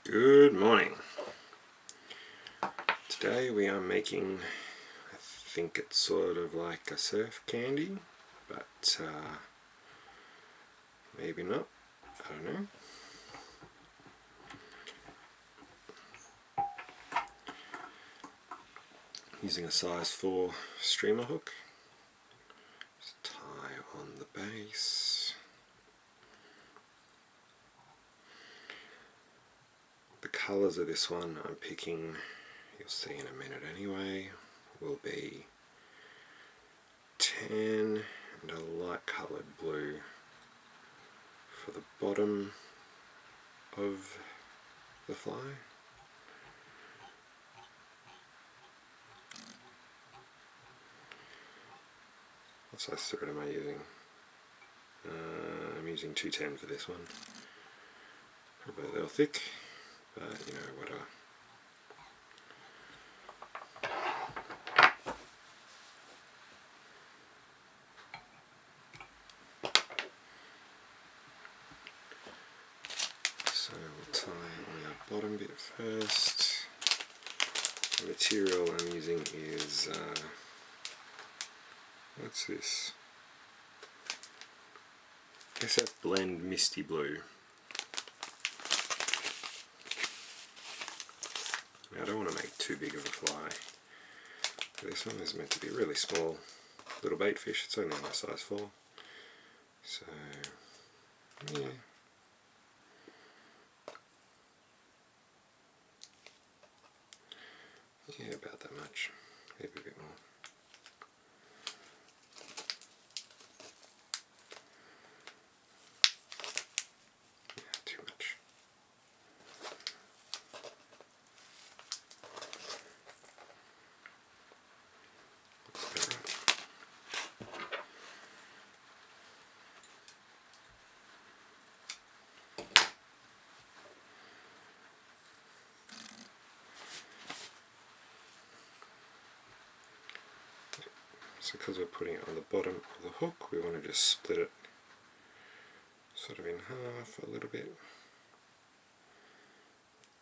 Good morning. Today we are making, I think it's sort of like a surf candy, but maybe not, I don't know. Using a size 4 streamer hook. Just tie on the base. The colours of this one I'm picking, you'll see in a minute anyway, will be tan and a light coloured blue for the bottom of the fly. What size thread am I using? I'm using 210 for this one. Probably a little thick, but you know, whatever. So we'll tie on the bottom bit first. The material I'm using is, what's this? SF Blend Misty Blue. Now I don't want to make too big of a fly. This one is meant to be really small. Little bait fish, it's only my size 4. So, yeah. Yeah, about that much. Maybe a bit more. Yeah, too much. That's about right. So because we're putting it on the bottom of the hook, we want to just split it sort of in half a little bit,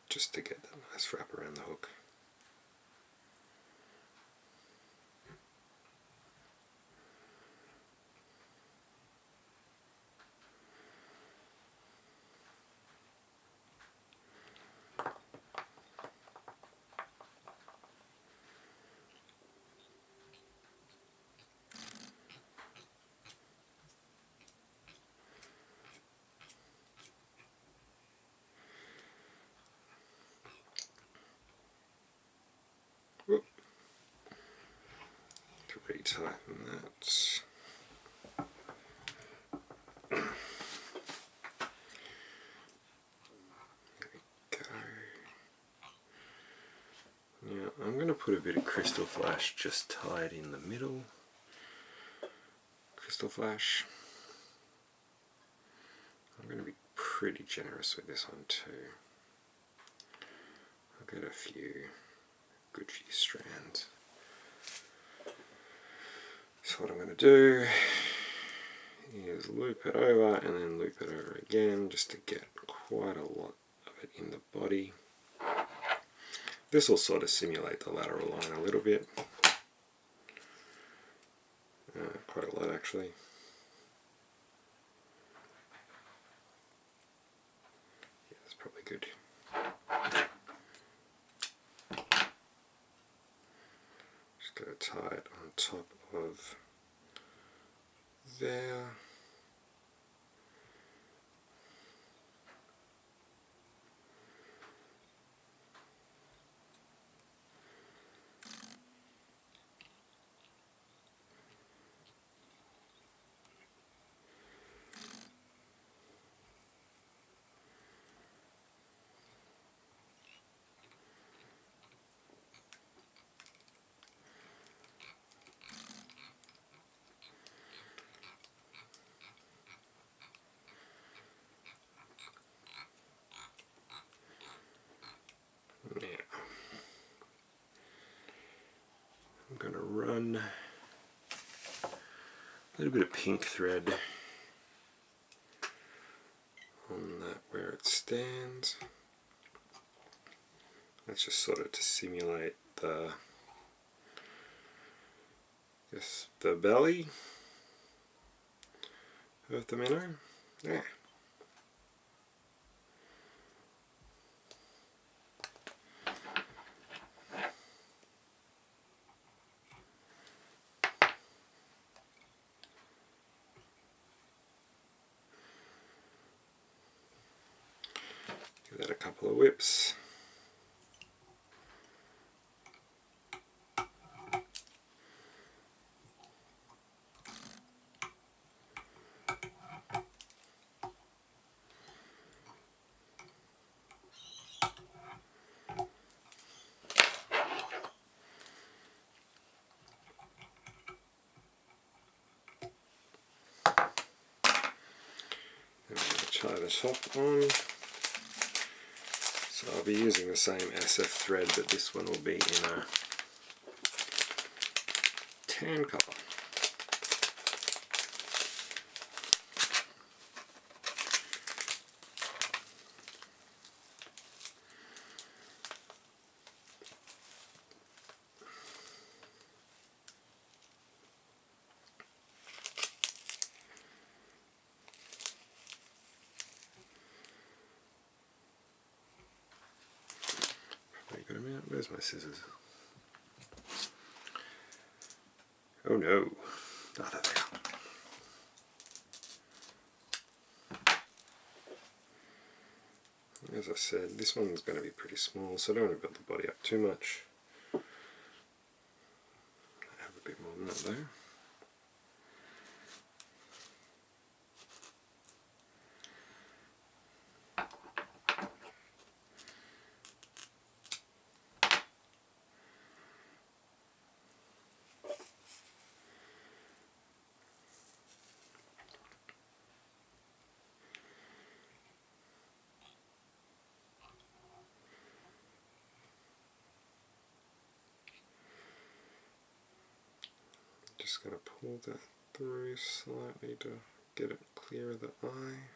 just to get that nice wrap around the hook. Whoop. To retighten that. Now I'm going to put a bit of crystal flash just tied in the middle. Crystal flash. I'm going to be pretty generous with this one too. I'll get a good few strands. So what I'm going to do is loop it over and then loop it over again just to get quite a lot of it in the body. This will sort of simulate the lateral line a little bit. Quite a lot actually. Yeah, that's probably good. Just going to tie it on top of there. I'm going to run a little bit of pink thread on that where it stands. That's just sort of to simulate the belly of the minnow. Yeah. Give that a couple of whips. Try the top on. So I'll be using the same SF thread, but this one will be in a tan colour. Where's my scissors? Oh no. Ah, there they are. As I said, this one's going to be pretty small, so I don't want to build the body up too much. I have a bit more than that though. Just going to pull that through slightly to get it clear of the eye.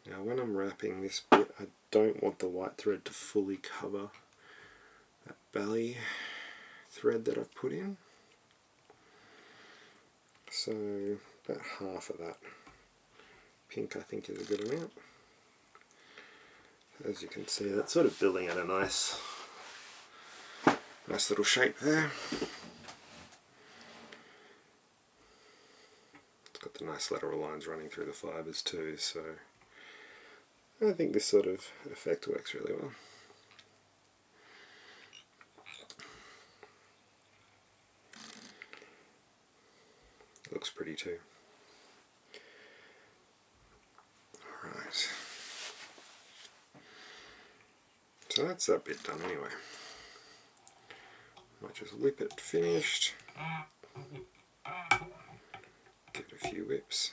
Now when I'm wrapping this bit, I don't want the white thread to fully cover that belly thread that I've put in. So about half of that pink I think is a good amount. As you can see, that's sort of building at a nice little shape there. It's got the nice lateral lines running through the fibres too, so I think this sort of effect works really well. Looks pretty too. Alright. So that's that bit done anyway. Might just whip it finished. Give it a few whips.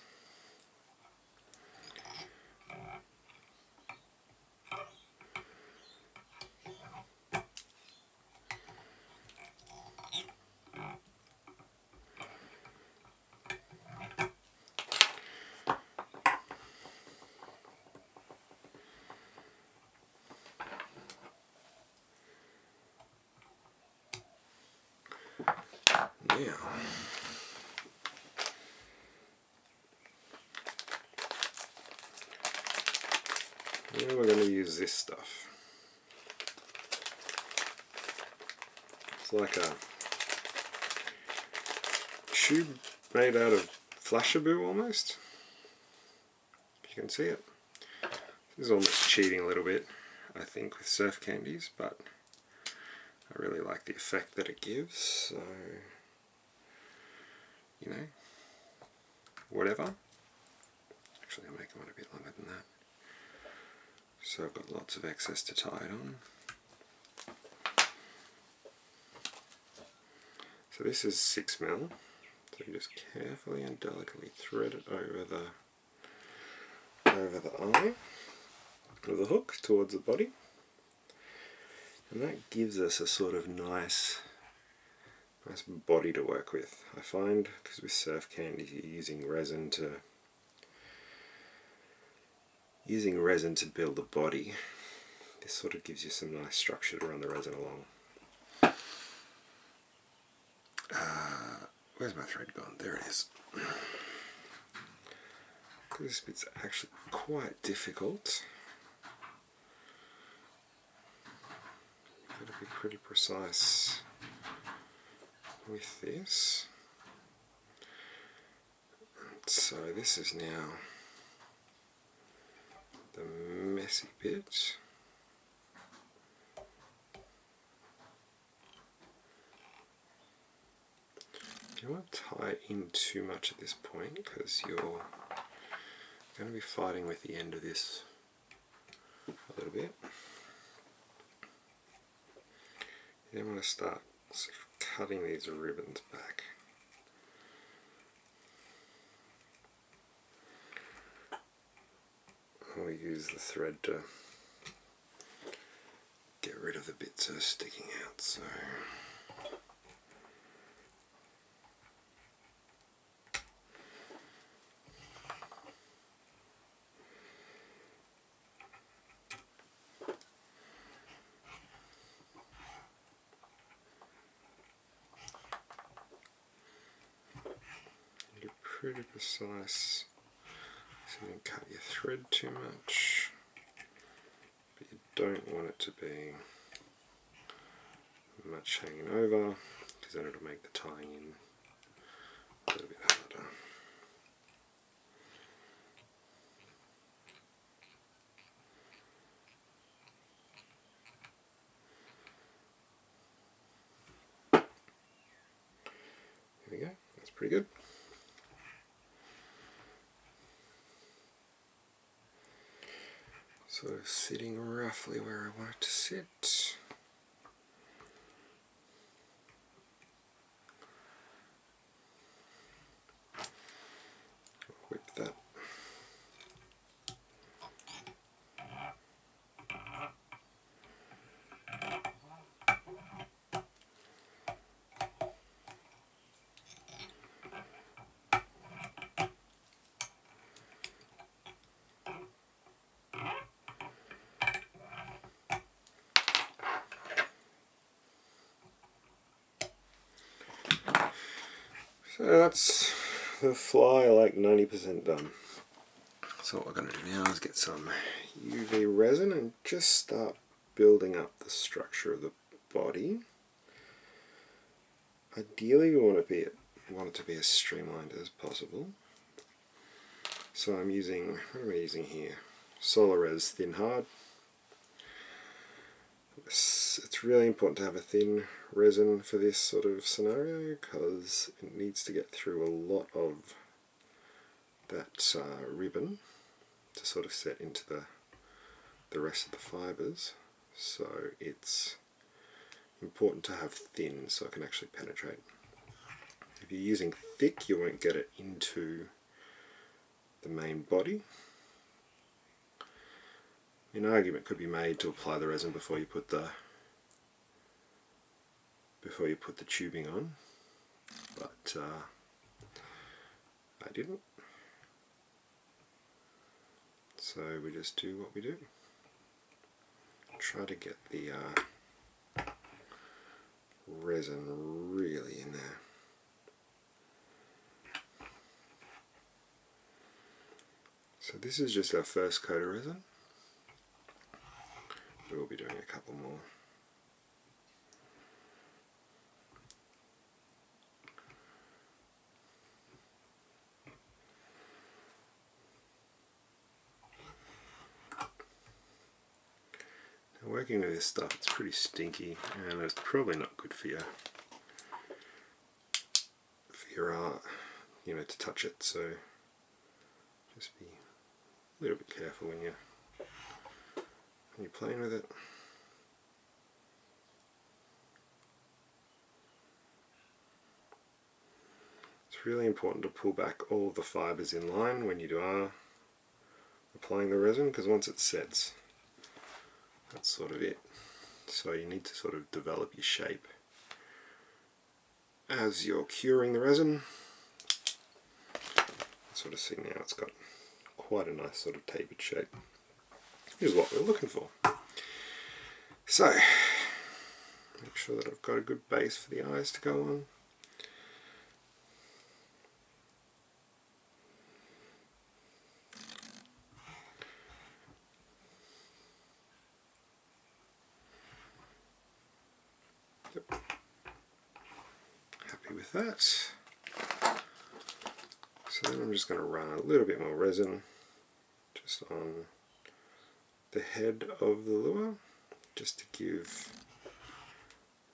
Now we're going to use this stuff. It's like a tube made out of flashaboo almost. You can see it. This is almost cheating a little bit, I think, with surf candies, but I really like the effect that it gives, so you know, whatever. Actually, I'll make one a bit longer than that. So I've got lots of excess to tie it on. So this is 6mm, so you just carefully and delicately thread it over the eye with the hook towards the body, and that gives us a sort of nice body to work with. I find, because with surf candy you're using resin to build the body, this sort of gives you some nice structure to run the resin along. Where's my thread gone? There it is. This bit's actually quite difficult. You've got to be pretty precise with this. So this is now the messy bit. You don't want to tie in too much at this point because you're going to be fighting with the end of this a little bit. You then want to start sort of cutting these ribbons back. We'll use the thread to get rid of the bits that are sticking out. So you're pretty precise. So you don't cut your thread too much, but you don't want it to be much hanging over, because then it'll make the tying in a little bit harder. There we go, that's pretty good. Sort of sitting roughly where I want it to sit. Whip that. So that's the fly like 90% done. So what we're going to do now is get some UV resin and just start building up the structure of the body. Ideally we want it to be as streamlined as possible. So I'm using, what am I using here? Solarez Thin Hard. It's really important to have a thin resin for this sort of scenario because it needs to get through a lot of that ribbon to sort of set into the rest of the fibres. So it's important to have thin so it can actually penetrate. If you're using thick, you won't get it into the main body. An argument could be made to apply the resin before you put the tubing on, but I didn't. So we just do what we do. Try to get the resin really in there. So this is just our first coat of resin. We'll be doing a couple more. Now working with this stuff, it's pretty stinky and it's probably not good for your art, you know, to touch it, so just be a little bit careful when you're playing with it. It's really important to pull back all of the fibres in line when you are applying the resin, because once it sets, that's sort of it. So you need to sort of develop your shape as you're curing the resin. Sort of see now it's got quite a nice sort of tapered shape. Here's what we're looking for. So, make sure that I've got a good base for the eyes to go on. Yep. Happy with that. So then I'm just going to run a little bit more resin just on the head of the lure, just to give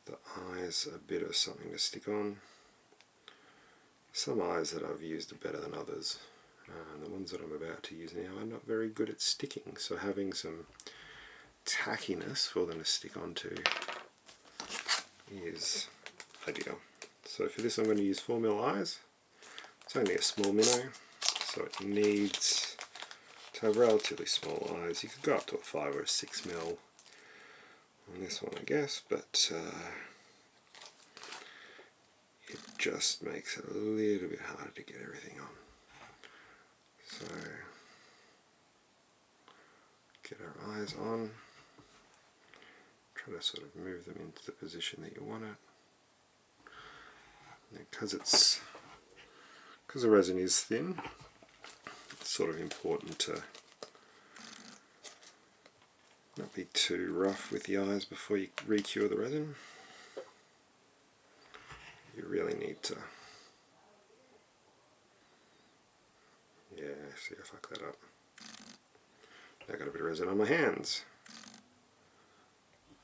the eyes a bit of something to stick on. Some eyes that I've used are better than others, and the ones that I'm about to use now are not very good at sticking, so having some tackiness for them to stick onto is ideal. So for this I'm going to use 4mm eyes. It's only a small minnow, so it needs to have relatively small eyes. You could go up to a 5 or a 6mm on this one, I guess, but it just makes it a little bit harder to get everything on. So get our eyes on, try to sort of move them into the position that you want it. Because the resin is thin, it's sort of important to not be too rough with the eyes before you re-cure the resin. You really need to, yeah, see I fucked that up. I got a bit of resin on my hands.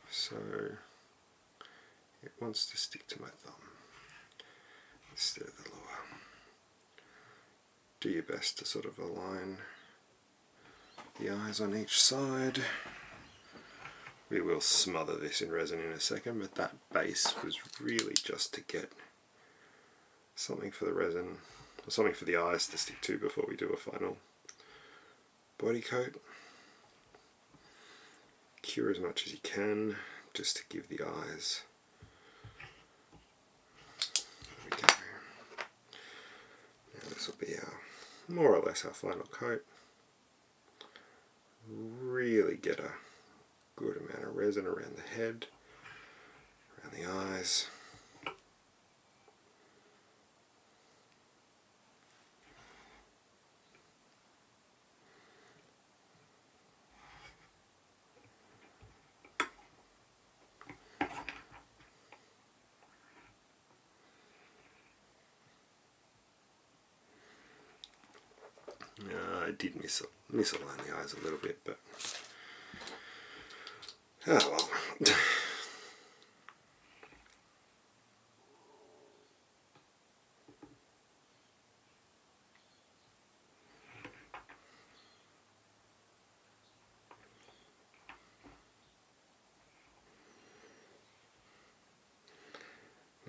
So it wants to stick to my thumb instead of the lure. Do your best to sort of align the eyes on each side. We will smother this in resin in a second, but that base was really just to get something for the resin, or something for the eyes to stick to before we do a final body coat. Cure as much as you can, just to give the eyes. There we go. Now this will be more or less our final coat. Really get a good amount of resin around the head, around the eyes. I did misalign the eyes a little bit, but oh well.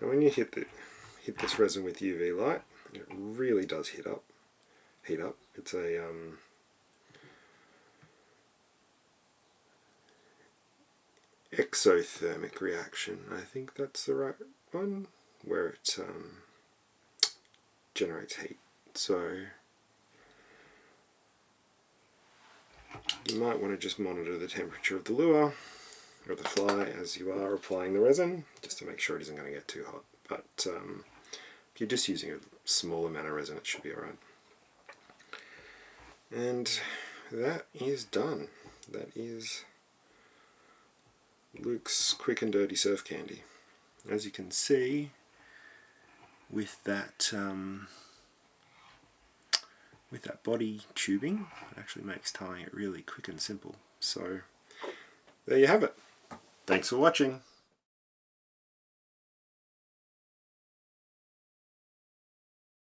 Now when you hit this resin with UV light, it really does heat up. It's a exothermic reaction. I think that's the right one, where it generates heat. So you might want to just monitor the temperature of the lure or the fly as you are applying the resin, just to make sure it isn't going to get too hot. But if you're just using a small amount of resin, it should be alright. And that is done. That is Luke's quick and dirty surf candy. As you can see, with that body tubing, it actually makes tying it really quick and simple. So there you have it. Thanks for watching.